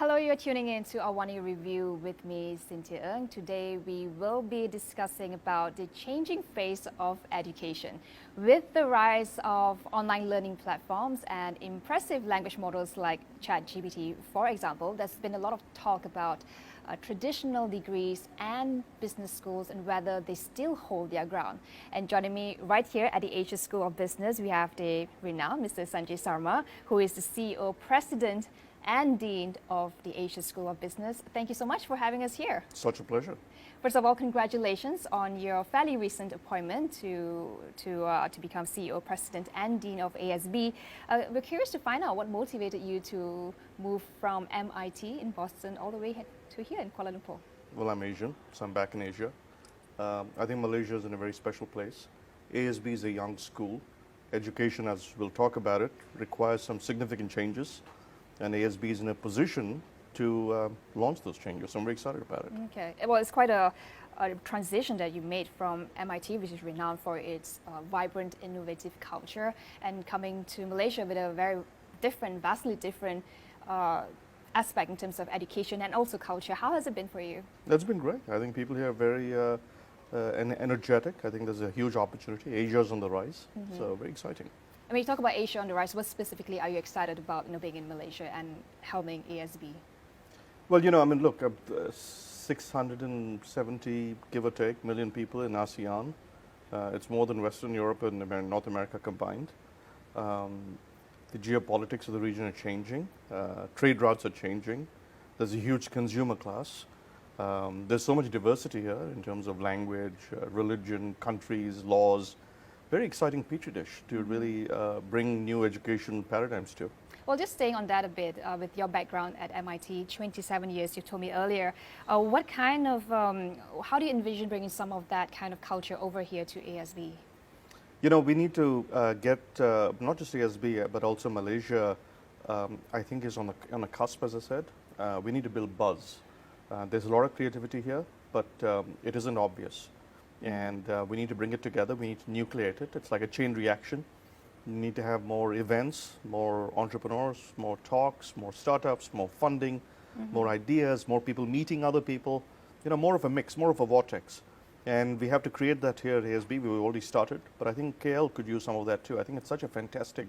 Hello, you're tuning in to AWANI Review with me, Cynthia Ng. Today we will be discussing about the changing face of education. With the rise of online learning platforms and impressive language models like ChatGPT, for example, there's been a lot of talk about traditional degrees and business schools and whether they still hold their ground. And joining me right here at the Asia School of Business, we have the renowned Mr. Sanjay Sarma, who is the CEO, President, and Dean of the Asia School of Business. Thank you so much for having us here. Such a pleasure. First of all, congratulations on your fairly recent appointment to become CEO, President, and Dean of ASB. We're curious to find out what motivated you to move from MIT in Boston all the way to here in Kuala Lumpur. Well, I'm Asian, so I'm back in Asia. I think Malaysia is in a very special place. ASB is a young school. Education, as we'll talk about it, requires some significant changes. And ASB is in a position to launch those changes. So I'm very excited about it. Okay. Well, it's quite a transition that you made from MIT, which is renowned for its vibrant, innovative culture, and coming to Malaysia with a very different, vastly different aspect in terms of education and also culture. How has it been for you? That's been great. I think people here are very energetic. I think there's a huge opportunity. Asia's on the rise, so very exciting. When you talk about Asia on the rise, what specifically are you excited about being in Malaysia and helming ASB? Well, I mean, look, 670, give or take, million people in ASEAN. It's more than Western Europe and North America combined. The geopolitics of the region are changing. Trade routes are changing. There's a huge consumer class. There's so much diversity here in terms of language, religion, countries, laws. Very exciting petri dish to really bring new education paradigms to. Well, just staying on that a bit, with your background at MIT, 27 years, you told me earlier, what kind of, how do you envision bringing some of that kind of culture over here to ASB? We need to get not just ASB, but also Malaysia, I think is on the cusp, as I said. We need to build buzz. There's a lot of creativity here, but it isn't obvious. And we need to bring it together. We need to nucleate it. It's like a chain reaction. We need to have more events, more entrepreneurs, more talks, more startups, more funding, more ideas, more people meeting other people, more of a mix, more of a vortex. And we have to create that here at ASB. We've already started, but I think KL could use some of that too. I think it's such a fantastic,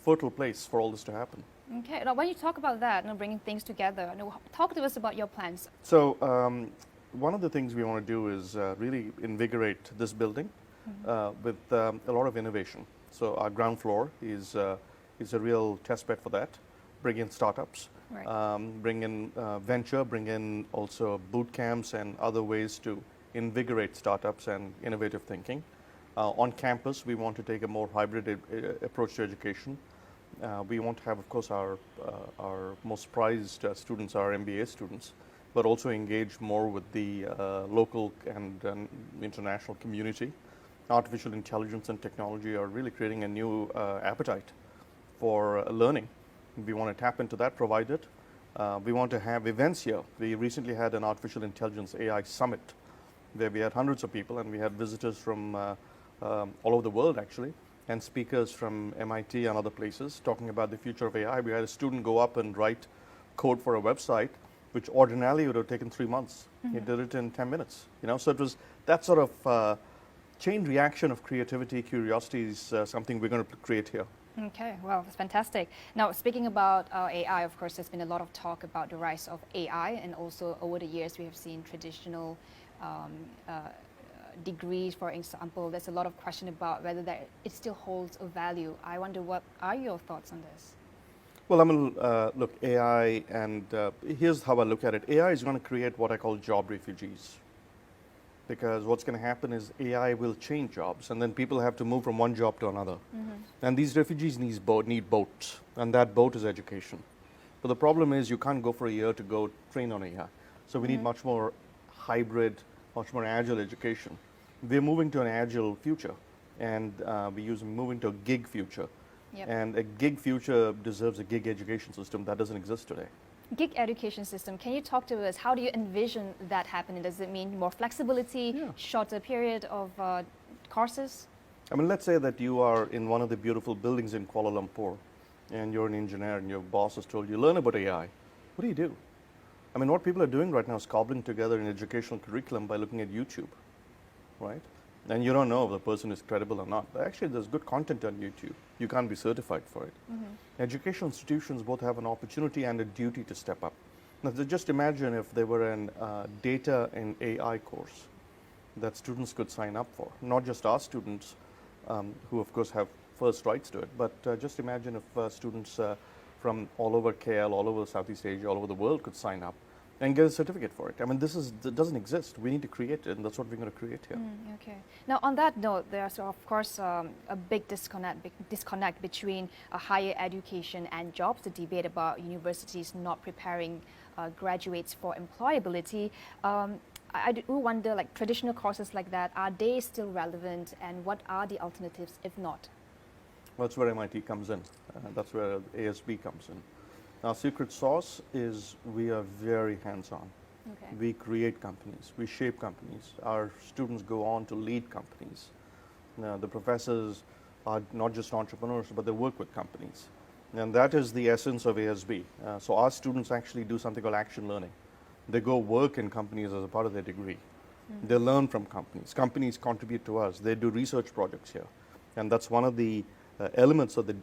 fertile place for all this to happen. Okay, now when you talk about that, bringing things together, talk to us about your plans. So, one of the things we want to do is really invigorate this building with a lot of innovation. So our ground floor is a real test bed for that. Bring in startups, right. Bring in venture, bring in also boot camps and other ways to invigorate startups and innovative thinking. On campus, we want to take a more hybrid approach to education. We want to have, of course, our most prized students, our MBA students, but also engage more with the local and international community. Artificial intelligence and technology are really creating a new appetite for learning. We want to tap into that, provide it. We want to have events here. We recently had an artificial intelligence AI summit where we had hundreds of people and we had visitors from all over the world actually, and speakers from MIT and other places talking about the future of AI. We had a student go up and write code for a website which ordinarily would have taken 3 months. He did it in 10 minutes. So it was that sort of chain reaction of creativity, curiosity is something we're going to create here. Okay, well, that's fantastic. Now, speaking about AI, of course, there's been a lot of talk about the rise of AI, and also over the years we have seen traditional degrees, for example. There's a lot of question about whether it still holds a value. I wonder, what are your thoughts on this? Well, I mean, look, AI, and here's how I look at it. AI is going to create what I call job refugees. Because what's going to happen is AI will change jobs, and then people have to move from one job to another. And these refugees need boats, and that boat is education. But the problem is you can't go for a year to go train on AI. So we need much more hybrid, much more agile education. We're moving to an agile future, and we're moving to a gig future. Yep. And a gig future deserves a gig education system that doesn't exist today. Gig education system, can you talk to us? How do you envision that happening? Does it mean more flexibility, shorter period of courses? I mean, let's say that you are in one of the beautiful buildings in Kuala Lumpur and you're an engineer and your boss has told you, learn about AI. What do you do? I mean, what people are doing right now is cobbling together an educational curriculum by looking at YouTube, right? And you don't know if the person is credible or not. But actually, there's good content on YouTube. You can't be certified for it. Educational institutions both have an opportunity and a duty to step up. Now, just imagine if there were an data and AI course that students could sign up for. Not just our students, who of course have first rights to it, but just imagine if students from all over KL, all over Southeast Asia, all over the world could sign up and get a certificate for it. I mean, that doesn't exist. We need to create it, and that's what we're going to create here. Okay. Now, on that note, there's of course a big disconnect between higher education and jobs. The debate about universities not preparing graduates for employability. I do wonder, like traditional courses like that, are they still relevant, and what are the alternatives if not? Well, that's where MIT comes in. That's where ASB comes in. Our secret sauce is we are very hands-on. Okay. We create companies. We shape companies. Our students go on to lead companies. Now, the professors are not just entrepreneurs, but they work with companies. And that is the essence of ASB. So our students actually do something called action learning. They go work in companies as a part of their degree. They learn from companies. Companies contribute to us. They do research projects here. And that's one of the elements of the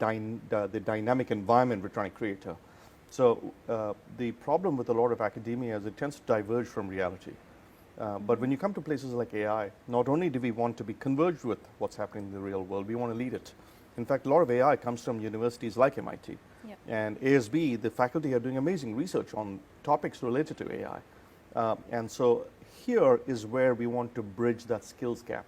dynamic environment we're trying to create here. So the problem with a lot of academia is it tends to diverge from reality. But when you come to places like AI, not only do we want to be converged with what's happening in the real world, we want to lead it. In fact, a lot of AI comes from universities like MIT. Yep. And ASB, the faculty are doing amazing research on topics related to AI. And so here is where we want to bridge that skills gap.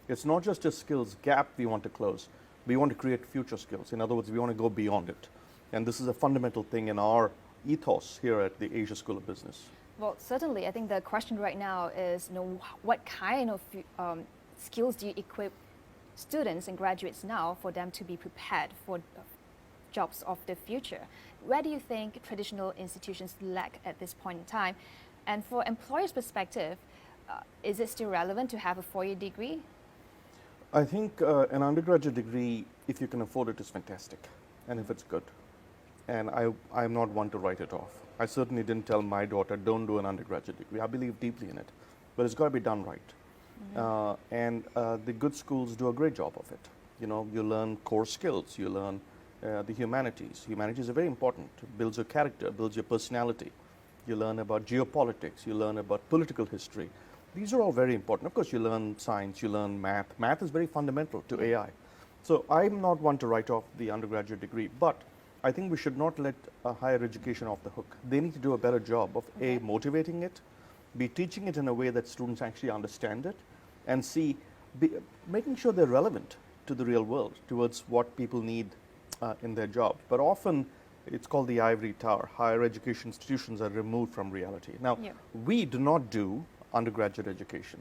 It's not just a skills gap we want to close. We want to create future skills. In other words, we want to go beyond it. And this is a fundamental thing in our ethos here at the Asia School of Business. Well, certainly, I think the question right now is, what kind of skills do you equip students and graduates now for them to be prepared for jobs of the future? Where do you think traditional institutions lack at this point in time? And for employers' perspective, is it still relevant to have a 4-year degree? I think an undergraduate degree, if you can afford it, is fantastic, and if it's good. And I'm not one to write it off. I certainly didn't tell my daughter, don't do an undergraduate degree. I believe deeply in it, but it's got to be done right. And the good schools do a great job of it. You know, you learn core skills, you learn the humanities. Humanities are very important. It builds your character, builds your personality. You learn about geopolitics, you learn about political history. These are all very important. Of course, you learn science, you learn math. Math is very fundamental to AI. So I'm not one to write off the undergraduate degree, but I think we should not let higher education off the hook. They need to do a better job of A, motivating it, B, teaching it in a way that students actually understand it, and C, making sure they're relevant to the real world, towards what people need in their job. But often, it's called the ivory tower. Higher education institutions are removed from reality. Now, we do not do undergraduate education.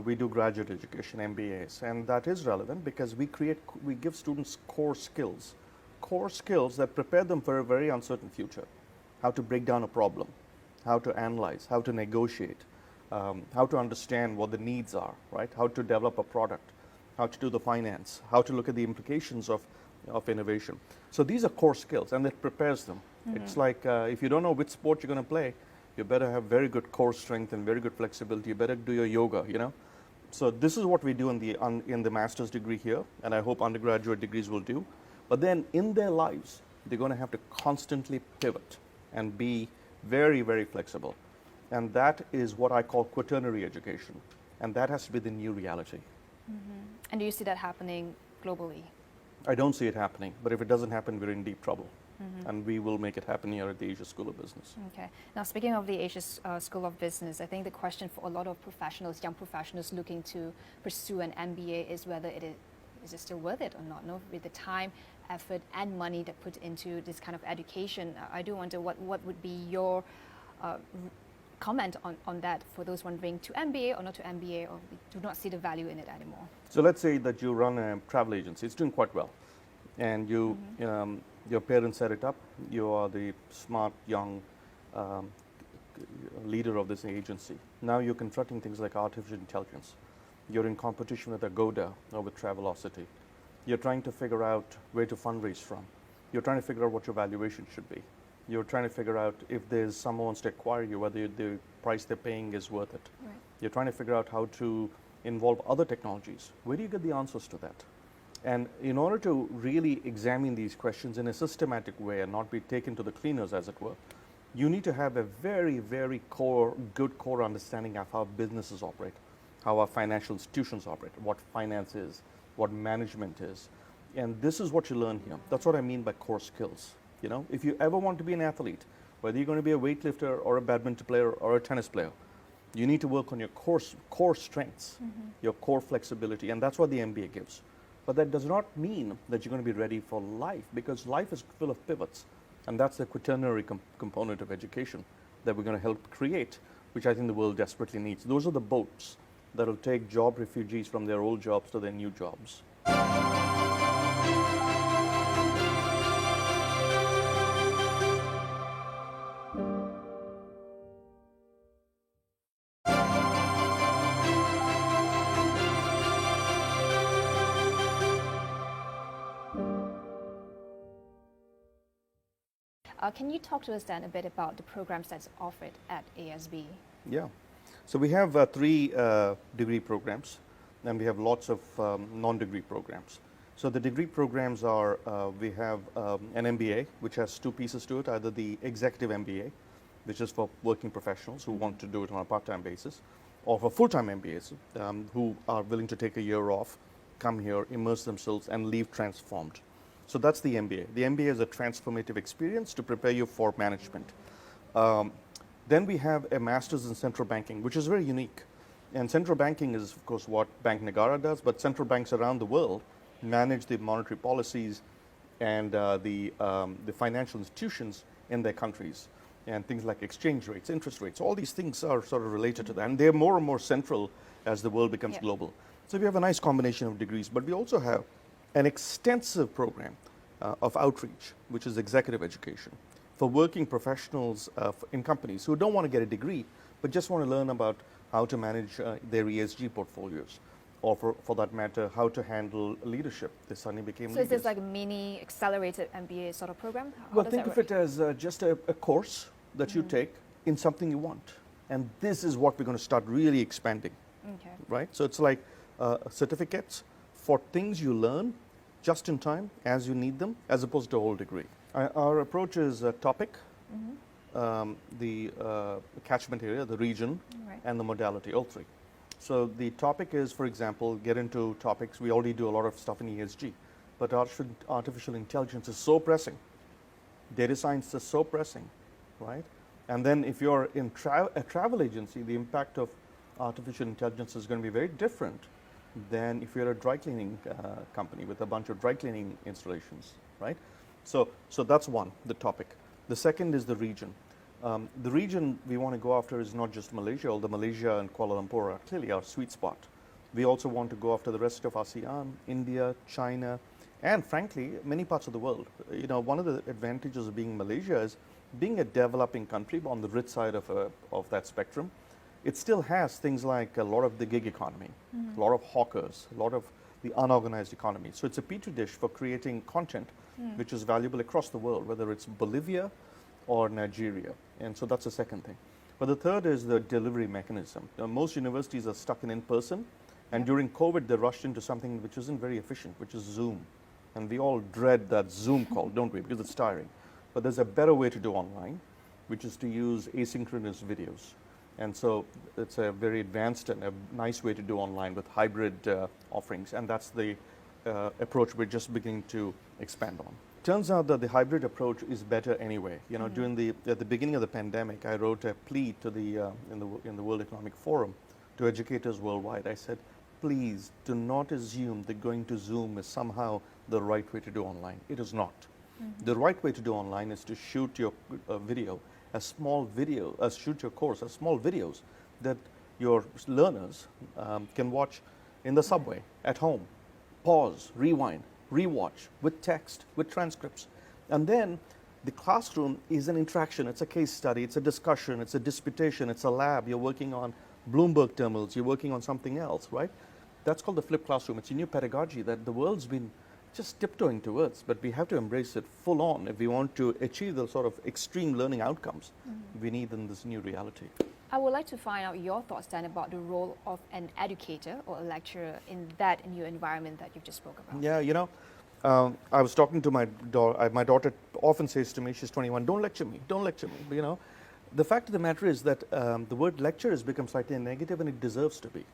We do graduate education, MBAs, and that is relevant because we give students core skills that prepare them for a very uncertain future. How to break down a problem, how to analyze, how to negotiate, how to understand what the needs are, right? How to develop a product, how to do the finance, how to look at the implications of innovation. So these are core skills, and it prepares them. It's like if you don't know which sport you're going to play, you better have very good core strength and very good flexibility. You better do your yoga, you know. So this is what we do in the master's degree here, and I hope undergraduate degrees will do. But then in their lives, they're going to have to constantly pivot and be very, very flexible. And that is what I call quaternary education. And that has to be the new reality. And do you see that happening globally? I don't see it happening, but if it doesn't happen, we're in deep trouble. And we will make it happen here at the Asia School of Business. Okay. Now, speaking of the Asia School of Business, I think the question for a lot of professionals, young professionals looking to pursue an MBA is whether is it still worth it or not? No, with the time, effort, and money that put into this kind of education, I do wonder what would be your comment on that for those wondering to MBA or not to MBA, or do not see the value in it anymore. So let's say that you run a travel agency. It's doing quite well, and you. Your parents set it up. You are the smart, young leader of this agency. Now you're confronting things like artificial intelligence. You're in competition with Agoda or with Travelocity. You're trying to figure out where to fundraise from. You're trying to figure out what your valuation should be. You're trying to figure out if there's someone wants to acquire you, whether the price they're paying is worth it. Right. You're trying to figure out how to involve other technologies. Where do you get the answers to that? And in order to really examine these questions in a systematic way and not be taken to the cleaners, as it were, you need to have a very, very good core understanding of how businesses operate, how our financial institutions operate, what finance is, what management is. And this is what you learn here. That's what I mean by core skills. You know, if you ever want to be an athlete, whether you're going to be a weightlifter or a badminton player or a tennis player, you need to work on your core strengths, your core flexibility, and that's what the MBA gives. But that does not mean that you're going to be ready for life, because life is full of pivots, and that's the quaternary component of education that we're going to help create, which I think the world desperately needs. Those are the boats that will take job refugees from their old jobs to their new jobs. Can you talk to us then a bit about the programs that's offered at ASB? Yeah. So we have 3 degree programs, and we have lots of non-degree programs. So the degree programs are, we have an MBA, which has 2 pieces to it, either the executive MBA, which is for working professionals who want to do it on a part-time basis, or for full-time MBAs who are willing to take a year off, come here, immerse themselves, and leave transformed. So that's the MBA. The MBA is a transformative experience to prepare you for management. Then we have a master's in central banking, which is very unique. And central banking is, of course, what Bank Nagara does, but central banks around the world manage the monetary policies and the financial institutions in their countries. And things like exchange rates, interest rates, all these things are sort of related to that. And they're more and more central as the world becomes global. So we have a nice combination of degrees, but we also have an extensive program of outreach, which is executive education, for working professionals in companies who don't want to get a degree, but just want to learn about how to manage their ESG portfolios, or for that matter, how to handle leadership. They suddenly became leaders. So is this like a mini accelerated MBA sort of program? Well, think of it as just a course that you take in something you want. And this is what we're going to start really expanding, right? So it's like certificates for things you learn just in time as you need them, as opposed to a whole degree. Our approach is a topic, the catchment area, the region, and the modality, all 3. So the topic is, for example, get into topics. We already do a lot of stuff in ESG, but artificial intelligence is so pressing. Data science is so pressing, right? And then if you're in a travel agency, the impact of artificial intelligence is going to be very different than if you're a dry cleaning company with a bunch of dry cleaning installations, right? So that's one, the topic. The second is the region. The region we want to go after is not just Malaysia, although Malaysia and Kuala Lumpur are clearly our sweet spot. We also want to go after the rest of ASEAN, India, China, and frankly, many parts of the world. You know, one of the advantages of being Malaysia is being a developing country on the rich side of that spectrum. It still has things like a lot of the gig economy, a lot of hawkers, a lot of the unorganized economy. So it's a petri dish for creating content which is valuable across the world, whether it's Bolivia or Nigeria. And so that's the second thing. But the third is the delivery mechanism. Most universities are stuck in person, and during COVID, they rushed into something which isn't very efficient, which is Zoom. And we all dread that Zoom call, don't we? Because it's tiring. But there's a better way to do online, which is to use asynchronous videos. And so it's a very advanced and a nice way to do online with hybrid offerings. And that's the approach we're just beginning to expand on. Turns out that the hybrid approach is better anyway. You know, at the beginning of the pandemic, I wrote a plea to in the World Economic Forum to educators worldwide. I said, please do not assume that going to Zoom is somehow the right way to do online. It is not. The right way to do online is to shoot your video, shoot your course as small videos that your learners can watch in the subway, at home, pause, rewind, rewatch, with text, with transcripts. And then the classroom is an interaction. It's a case study, it's a discussion, it's a disputation, it's a lab. You're working on Bloomberg terminals, you're working on something else, right? That's called the flipped classroom. It's a new pedagogy that the world's been just tiptoeing towards, but we have to embrace it full on if we want to achieve the sort of extreme learning outcomes we need in this new reality. I would like to find out your thoughts then about the role of an educator or a lecturer in new environment that you just spoke about. Yeah, you know, I was talking to my daughter. My daughter often says to me, she's 21, don't lecture me, don't lecture me. But, you know, the fact of the matter is that the word lecture has become slightly negative, and it deserves to be.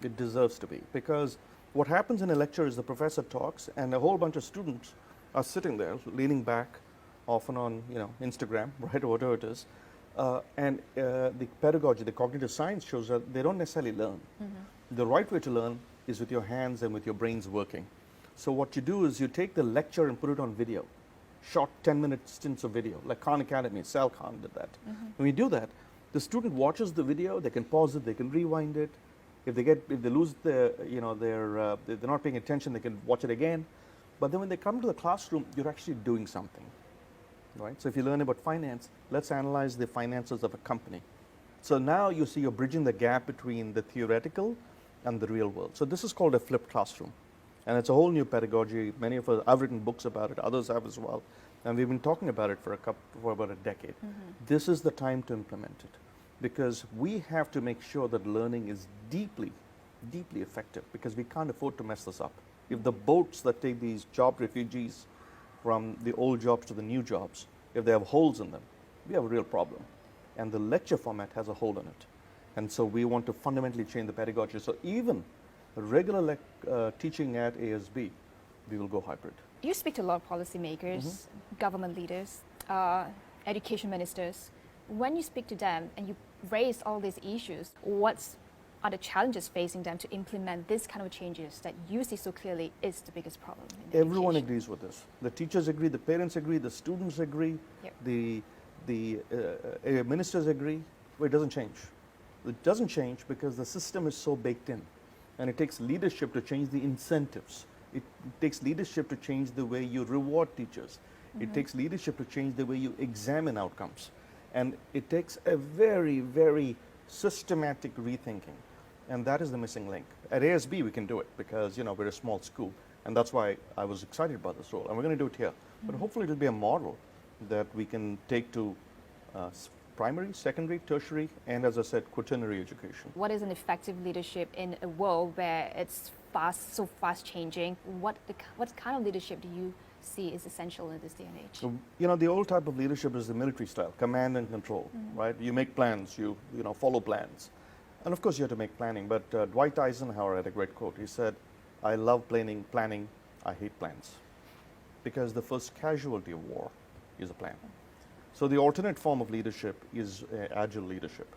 It deserves to be, because what happens in a lecture is the professor talks and a whole bunch of students are sitting there leaning back, often on, you know, Instagram, right, or whatever it is. And the pedagogy, the cognitive science shows that they don't necessarily learn. The right way to learn is with your hands and with your brains working. So what you do is you take the lecture and put it on video, short 10-minute stints of video, like Khan Academy, Sal Khan did that. When you do that, the student watches the video, they can pause it, they can rewind it. If they lose their, you know, they're not paying attention, they can watch it again. But then when they come to the classroom, you're actually doing something, right? So if you learn about finance, let's analyze the finances of a company. So now you see you're bridging the gap between the theoretical and the real world. So this is called a flipped classroom. And it's a whole new pedagogy. Many of us, I've written books about it, others have as well. And we've been talking about it for about a decade. This is the time to implement it, because we have to make sure that learning is deeply, deeply effective, because we can't afford to mess this up. If the boats that take these job refugees from the old jobs to the new jobs, if they have holes in them, we have a real problem. And the lecture format has a hole in it. And so we want to fundamentally change the pedagogy. So even regular teaching at ASB, we will go hybrid. You speak to a lot of policymakers, government leaders, education ministers. When you speak to them and you raise all these issues, what are the challenges facing them to implement this kind of changes that you see so clearly is the biggest problem in Everyone education? agrees with this. The teachers agree, the parents agree, the students agree, the ministers agree. But it doesn't change. It doesn't change because the system is so baked in. And it takes leadership to change the incentives. It takes leadership to change the way you reward teachers. It takes leadership to change the way you examine outcomes. And it takes a very, very systematic rethinking. And that is the missing link. At ASB, we can do it because, you know, we're a small school. And that's why I was excited about this role. And we're going to do it here. But hopefully it'll be a model that we can take to primary, secondary, tertiary, and as I said, quaternary education. What is an effective leadership in a world where it's so fast changing? What kind of leadership do you see is essential in this day and age? So, you know, the old type of leadership is the military style, command and control, right? You make plans, you know, follow plans. And of course you have to make planning, but Dwight Eisenhower had a great quote. He said, I love planning, I hate plans. Because the first casualty of war is a plan. So the alternate form of leadership is agile leadership,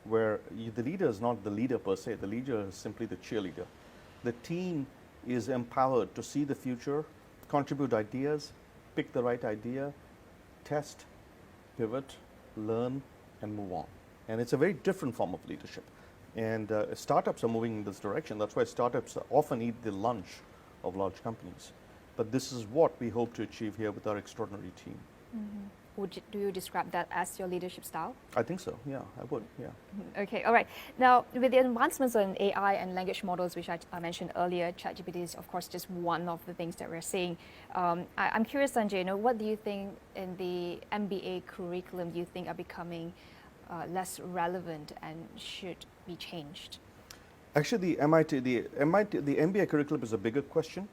where the leader is not the leader per se, the leader is simply the cheerleader. The team is empowered to see the future, contribute ideas, pick the right idea, test, pivot, learn, and move on. And it's a very different form of leadership. And startups are moving in this direction. That's why startups often eat the lunch of large companies. But this is what we hope to achieve here with our extraordinary team. Do you describe that as your leadership style? I think so, yeah, I would, yeah. Okay, all right. Now, with the advancements in AI and language models, which I mentioned earlier, ChatGPT is, of course, just one of the things that we're seeing. I'm curious, Sanjay, what do you think in the MBA curriculum do you think are becoming less relevant and should be changed? Actually, the MBA curriculum is a bigger question.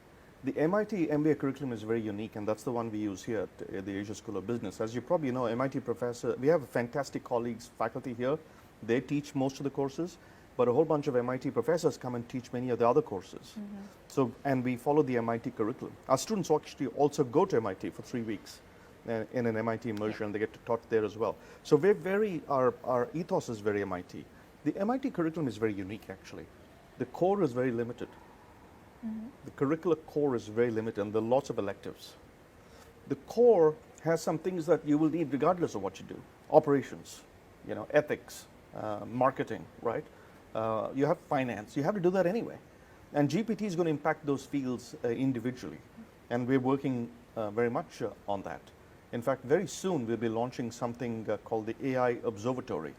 The MIT MBA curriculum is very unique, and that's the one we use here at the Asia School of Business. As you probably know, MIT professor, we have fantastic colleagues, faculty here. They teach most of the courses, but a whole bunch of MIT professors come and teach many of the other courses. So, and we follow the MIT curriculum. Our students actually also go to MIT for 3 weeks in an MIT immersion. They get to taught there as well. So we're our ethos is very MIT. The MIT curriculum is very unique, actually. The core is very limited. The curricular core is very limited, and there are lots of electives. The core has some things that you will need regardless of what you do. Operations, you know, ethics, marketing, right? You have finance. You have to do that anyway. And GPT is going to impact those fields individually. And we're working very much on that. In fact, very soon we'll be launching something called the AI Observatory,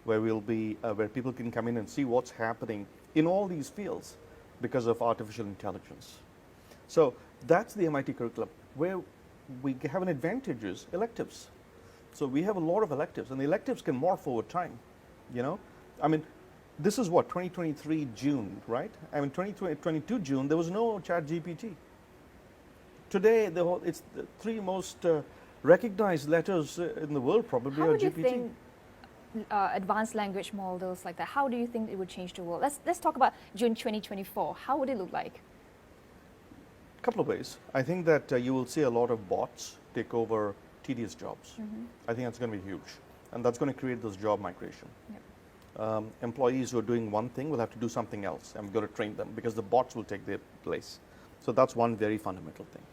where where people can come in and see what's happening in all these fields because of artificial intelligence. So that's the MIT curriculum. Where we have an advantage is electives. So we have a lot of electives, and the electives can morph over time, you know. I mean, this is what, 2023 June, right? I mean, 2022 June, there was no chat GPT. Today, it's the three most recognized letters in the world probably How are would you GPT. think advanced language models like that, how do you think it would change the world? Let's talk about June 2024. How would it look like? A couple of ways. I think that you will see a lot of bots take over tedious jobs. I think that's going to be huge. And that's going to create this job migration. Yep. Employees who are doing one thing will have to do something else, and we've got to train them because the bots will take their place. So that's one very fundamental thing.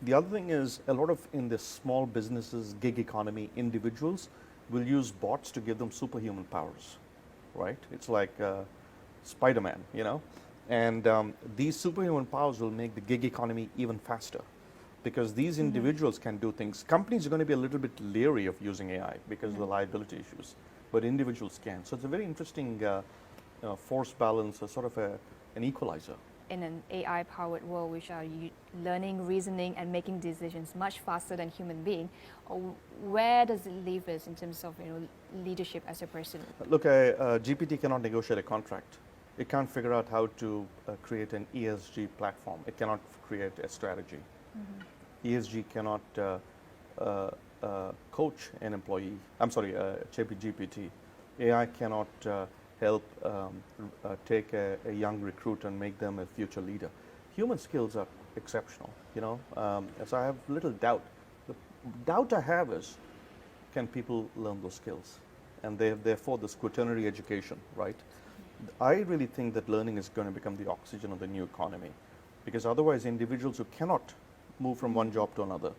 The other thing is a lot of in the small businesses, gig economy, individuals will use bots to give them superhuman powers, right? It's like Spider-Man, you know? And these superhuman powers will make the gig economy even faster because these individuals can do things. Companies are going to be a little bit leery of using AI because of the liability issues, but individuals can. So it's a very interesting force balance, a sort of an equalizer. In an AI-powered world, which are learning, reasoning, and making decisions much faster than human being, where does it leave us in terms of leadership as a person? Look, GPT cannot negotiate a contract. It can't figure out how to create an ESG platform. It cannot create a strategy. ESG cannot coach an employee. I'm sorry, GPT. AI cannot help take a young recruit and make them a future leader. Human skills are exceptional, you know. So I have little doubt. The doubt I have is, can people learn those skills? And therefore this quaternary education, right? I really think that learning is going to become the oxygen of the new economy, because otherwise individuals who cannot move from one job to another,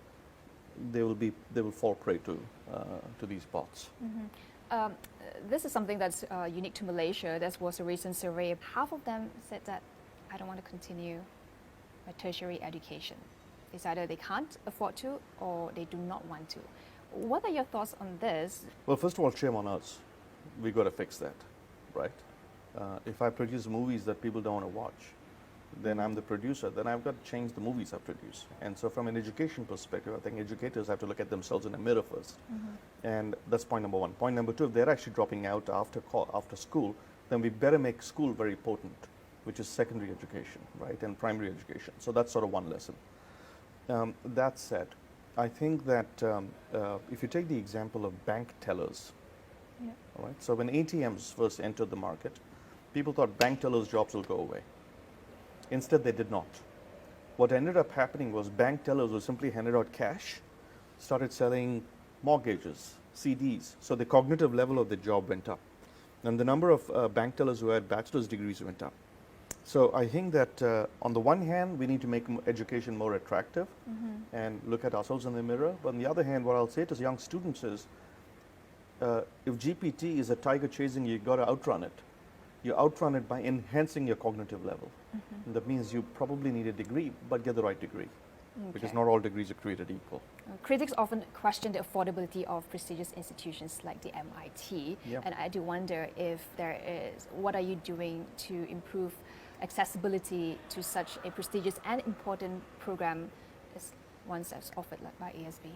they will fall prey to these bots. This is something that's unique to Malaysia. There was a recent survey. Half of them said that I don't want to continue my tertiary education. It's either they can't afford to or they do not want to. What are your thoughts on this? Well, first of all, shame on us. We got to fix that, right? If I produce movies that people don't want to watch, then I'm the producer, then I've got to change the movies I produce. And so from an education perspective, I think educators have to look at themselves in a mirror first. And that's point number one. Point number two, if they're actually dropping out after school, then we better make school very potent, which is secondary education, right, and primary education. So that's sort of one lesson. That said, I think that if you take the example of bank tellers, all right, so when ATMs first entered the market, people thought bank tellers' jobs will go away. Instead, they did not. What ended up happening was bank tellers who simply handed out cash, started selling mortgages, CDs. So the cognitive level of the job went up. And the number of bank tellers who had bachelor's degrees went up. So I think that on the one hand, we need to make education more attractive and look at ourselves in the mirror. But on the other hand, what I'll say to young students is, if GPT is a tiger chasing you, you've got to outrun it. You outrun it by enhancing your cognitive level. And that means you probably need a degree, but get the right degree. Because not all degrees are created equal. Critics often question the affordability of prestigious institutions like the MIT. And I do wonder if what are you doing to improve accessibility to such a prestigious and important program as one that's offered by ASB?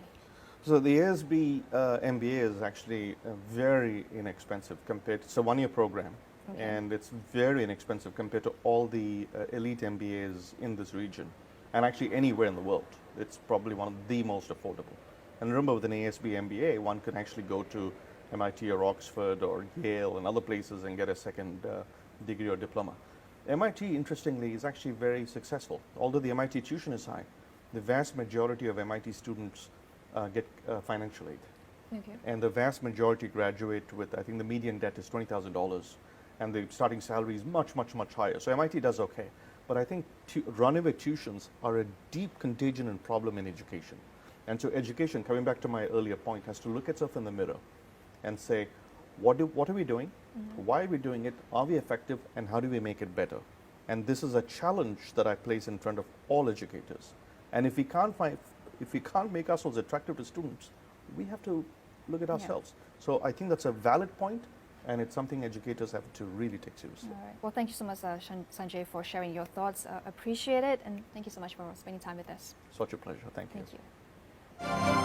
So the ASB MBA is actually very inexpensive compared to, it's a one-year program. And it's very inexpensive compared to all the elite MBAs in this region, and actually anywhere in the world. It's probably one of the most affordable. And remember, with an ASB MBA, one can actually go to MIT or Oxford or Yale and other places and get a second degree or diploma. MIT, interestingly, is actually very successful. Although the MIT tuition is high, the vast majority of MIT students get financial aid. And the vast majority graduate with, I think the median debt is $20,000. And the starting salary is much, much, much higher. So MIT does okay. But I think runaway tuitions are a deep contagion and problem in education. And so education, coming back to my earlier point, has to look itself in the mirror and say, what are we doing? Why are we doing it? Are we effective? And how do we make it better? And this is a challenge that I place in front of all educators. And if we can't make ourselves attractive to students, we have to look at ourselves. So I think that's a valid point. and it's something educators have to really take seriously. All right. Well, thank you so much, Sanjay, for sharing your thoughts. Appreciate it, and thank you so much for spending time with us. Such a pleasure. Thank you. Thank you.